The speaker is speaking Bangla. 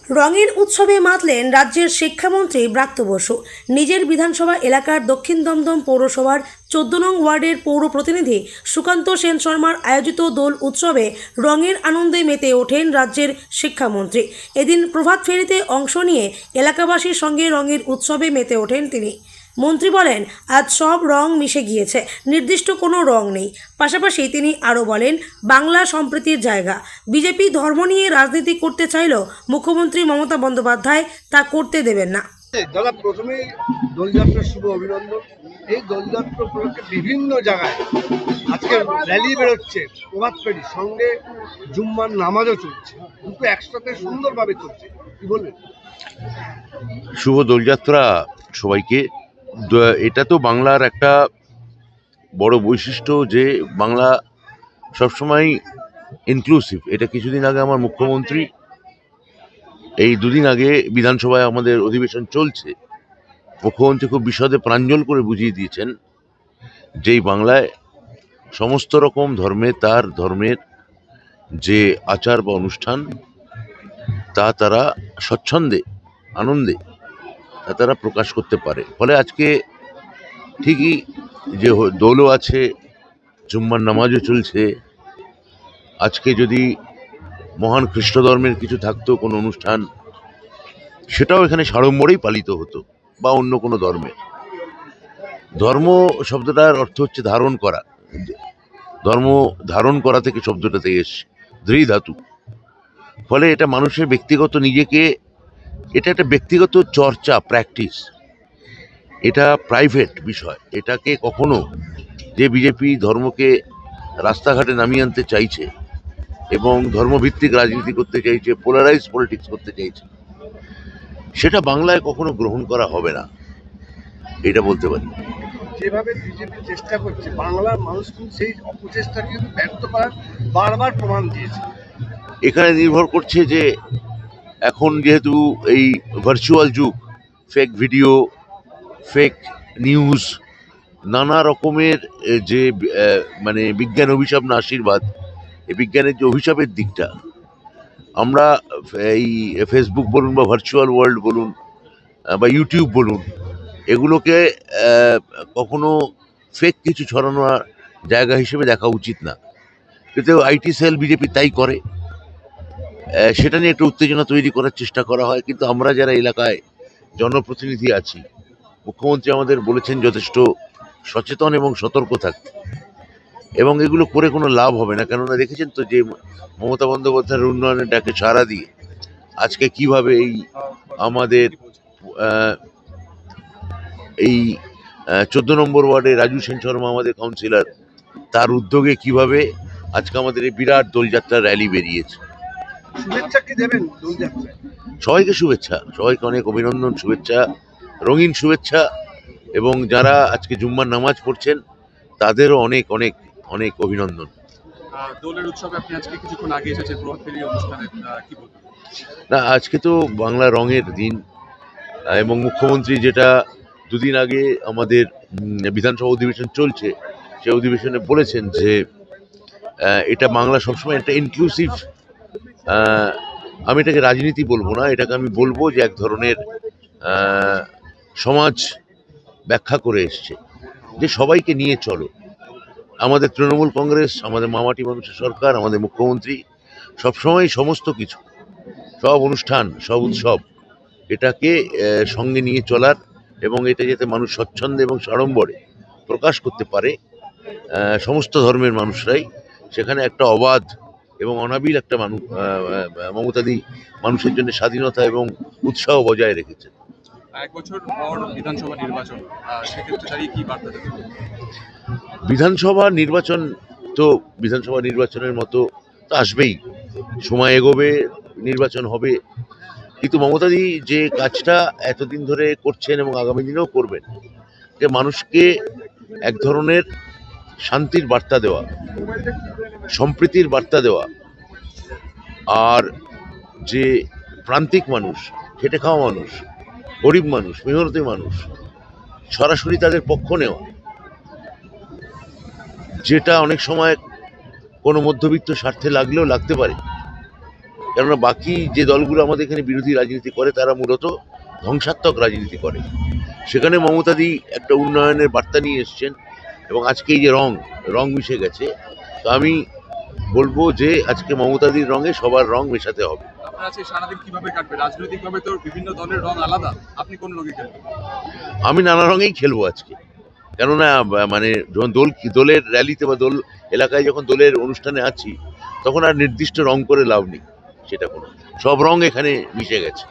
রঙের উৎসবে মাতলেন রাজ্যের শিক্ষামন্ত্রী ব্রাত্য বসু। নিজের বিধানসভা এলাকার দক্ষিণ দমদম পৌরসভার 14 নং ওয়ার্ডের পৌর প্রতিনিধি সুকান্ত সেন শর্মার আয়োজিত দোল উৎসবে রঙের আনন্দে মেতে ওঠেন রাজ্যের শিক্ষামন্ত্রী। এদিন প্রভাত ফেরিতে অংশ নিয়ে এলাকাবাসীর সঙ্গে রঙের উৎসবে মেতে ওঠেন তিনি। মন্ত্রী বলেন, আজ সব রং মিশে গিয়েছে, নির্দিষ্ট কোনো রং নেই। পাশাপাশি তিনি আরও বলেন, বাংলা সম্প্রীতির জায়গা। বিজেপি ধর্ম নিয়ে রাজনীতি করতে চাইলেও মুখ্যমন্ত্রী মমতা বন্দ্যোপাধ্যায় তা করতে দেবেন না। দাদা, প্রথমেই দোলযাত্রার শুভ অভিনন্দন। এই দোলযাত্রা উপলক্ষে বিভিন্ন জায়গায় আজকে র্যালি বেরোচ্ছে, প্রভাত ফেরি সঙ্গে জুম্মার নামাজও চলছে, দুটো একসাথে সুন্দরভাবে চলছে। কি বলবেন? শুভ দোলযাত্রা সবাইকে। এটা তো বাংলার একটা বড় বৈশিষ্ট্য যে বাংলা সবসময় ইনক্লুসিভ। এটা কিছুদিন আগে আমার মুখ্যমন্ত্রী, এই দুদিন আগে বিধানসভায় আমাদের অধিবেশন চলছে, মুখ্যমন্ত্রী খুব বিশদে প্রাঞ্জল করে বুঝিয়ে দিয়েছেন যে এই বাংলায় সমস্ত রকম ধর্মে তার ধর্মের যে আচার বা অনুষ্ঠান তা তারা স্বচ্ছন্দে আনন্দে তা তারা প্রকাশ করতে পারে। ফলে আজকে ঠিকই যে দোলও আছে, জুম্মার নামাজও চলছে। আজকে যদি মহান খ্রিস্ট ধর্মের কিছু থাকতো কোনো অনুষ্ঠান, সেটাও এখানে সাড়ম্বরেই পালিত হতো, বা অন্য কোনো ধর্মের। ধর্ম শব্দটার অর্থ হচ্ছে ধারণ করা। ধর্ম ধারণ করা থেকে শব্দটাতে এসছে, ধৃ ধাতু। ফলে এটা মানুষের ব্যক্তিগত নিজেকে, এটা একটা ব্যক্তিগত চর্চা, প্র্যাকটিস। এটা প্রাইভেট বিষয়। এটাকে কখনো যে বিজেপি ধর্মকে রাস্তাঘাটে নামিয়ে আনতে চাইছে এবং ধর্মভিত্তিক রাজনীতি করতে চাইছে, পোলারাইজ পলিটিক্স করতে চাইছে, সেটা বাংলায় কখনো গ্রহণ করা হবে না, এটা বলতে পারি। যেভাবে বিজেপি চেষ্টা করছে, বাংলার মানুষ কিন্তু সেই অপচেষ্টাকে কিন্তু ব্যর্থ করার বারবার প্রমাণ দিয়েছে। এখানে নির্ভর করছে যে এখন যেহেতু এই ভার্চুয়াল যুগ, ফেক ভিডিও, ফেক নিউজ, নানা রকমের যে মানে বিজ্ঞান অভিশাপ না আশীর্বাদ, এই বিজ্ঞানের যে অভিশাপের দিকটা, আমরা এই ফেসবুক বলুন বা ভার্চুয়াল ওয়ার্ল্ড বলুন বা ইউটিউব বলুন, এগুলোকে কখনো ফেক কিছু ছড়ানোর জায়গা হিসেবে দেখা উচিত না। কিন্তু আইটি সেল বিজেপি তাই করে। সেটা নিয়ে একটা উত্তেজনা তৈরি করার চেষ্টা করা হয়। কিন্তু আমরা যারা এলাকায় জনপ্রতিনিধি আছি, মুখ্যমন্ত্রী আমাদের বলেছেন যথেষ্ট সচেতন এবং সতর্ক থাকতে, এবং এগুলো করে কোনো লাভ হবে না। কেননা দেখেছেন তো যে মমতা বন্দ্যোপাধ্যায়ের উন্নয়নের ডাকে সাড়া দিয়ে আজকে কিভাবে এই আমাদের এই 14 নম্বর ওয়ার্ডে রাজু সেন শর্মা আমাদের কাউন্সিলর, তার উদ্যোগে কিভাবে আজকে আমাদের এই বিরাট দোলযাত্রা র্যালি বেরিয়েছে। শুভেচ্ছা কি দেবেন দোলযাত্রায়? সবাইকে শুভেচ্ছা, সবাইকে অনেক অভিনন্দন, শুভেচ্ছা, রঙিন শুভেচ্ছা। এবং যারা আজকে জুম্মার নামাজ পড়ছেন তাদেরও অনেক অনেক অনেক অভিনন্দন। দোলের উৎসবে আপনি আজকে কিছুক্ষণ আগে এসেছেন প্রভাত ফেরি অনুষ্ঠানে, কি বলবেন? না, আজকে তো বাংলা রঙের দিন, এবং মুখ্যমন্ত্রী যেটা দুদিন আগে আমাদের বিধানসভা অধিবেশন চলছে, সেই অধিবেশনে বলেছেন যে এটা বাংলা সবসময় একটা ইনক্লুসিভ, আমি এটাকে রাজনীতি বলবো না, এটাকে আমি বলবো যে এক ধরনের সমাজ ব্যাখ্যা করে এসছে যে সবাইকে নিয়ে চলো। আমাদের তৃণমূল কংগ্রেস, আমাদের মামাটি মানুষের সরকার, আমাদের মুখ্যমন্ত্রী সবসময় সমস্ত কিছু, সব অনুষ্ঠান, সব উৎসব, এটাকে সঙ্গে নিয়ে চলার, এবং এটা যাতে মানুষ স্বচ্ছন্দে এবং সাড়ম্বরে প্রকাশ করতে পারে, সমস্ত ধর্মের মানুষরাই, সেখানে একটা অবাধ এবং অনাবিল একটা মমতাদি মানুষের জন্য স্বাধীনতা এবং উৎসাহ বজায় রেখেছে। এক বছর পর বিধানসভা নির্বাচন, সেক্ষেত্রে দাঁড়িয়ে কি বার্তা দেবেন? বিধানসভা নির্বাচন তো বিধানসভা নির্বাচনের মতো তো আসবেই, সময় এগোবে, নির্বাচন হবে। কিন্তু মমতাদি যে কাজটা এতদিন ধরে করছেন এবং আগামী দিনেও করবেন, যে মানুষকে এক ধরনের শান্তির বার্তা দেওয়া, সম্প্রীতির বার্তা দেওয়া, আর যে প্রান্তিক মানুষ, খেটে খাওয়া মানুষ, গরিব মানুষ, মেহনতি মানুষ, সরাসরি তাদের পক্ষ নেওয়া, যেটা অনেক সময় কোনো মধ্যবিত্ত স্বার্থে লাগলেও লাগতে পারে, কেননা বাকি যে দলগুলো আমাদের এখানে বিরোধী রাজনীতি করে তারা মূলত ধ্বংসাত্মক রাজনীতি করে। সেখানে মমতাদি একটা উন্নয়নের বার্তা নিয়ে এসছেন এবং আজকে এই যে রং মিশে গেছে, তো আমি বলবো যে আজকে মমতাদির রঙে সবার রং মেশাতে হবে। আপনার আজকে সারাদিন কিভাবে কাটবে? রাজনৈতিকভাবে তো বিভিন্ন দলের রং আলাদা, আপনি কোন রঙে খেলবেন? আমি নানা রঙেই খেলবো আজকে, কেননা মানে যখন দলের র্যালিতে বা দল এলাকায় যখন দলের অনুষ্ঠানে আছি তখন আর নির্দিষ্ট রং করে লাভ নেই, সেটা কোনো সব রং এখানে মিশে গেছে।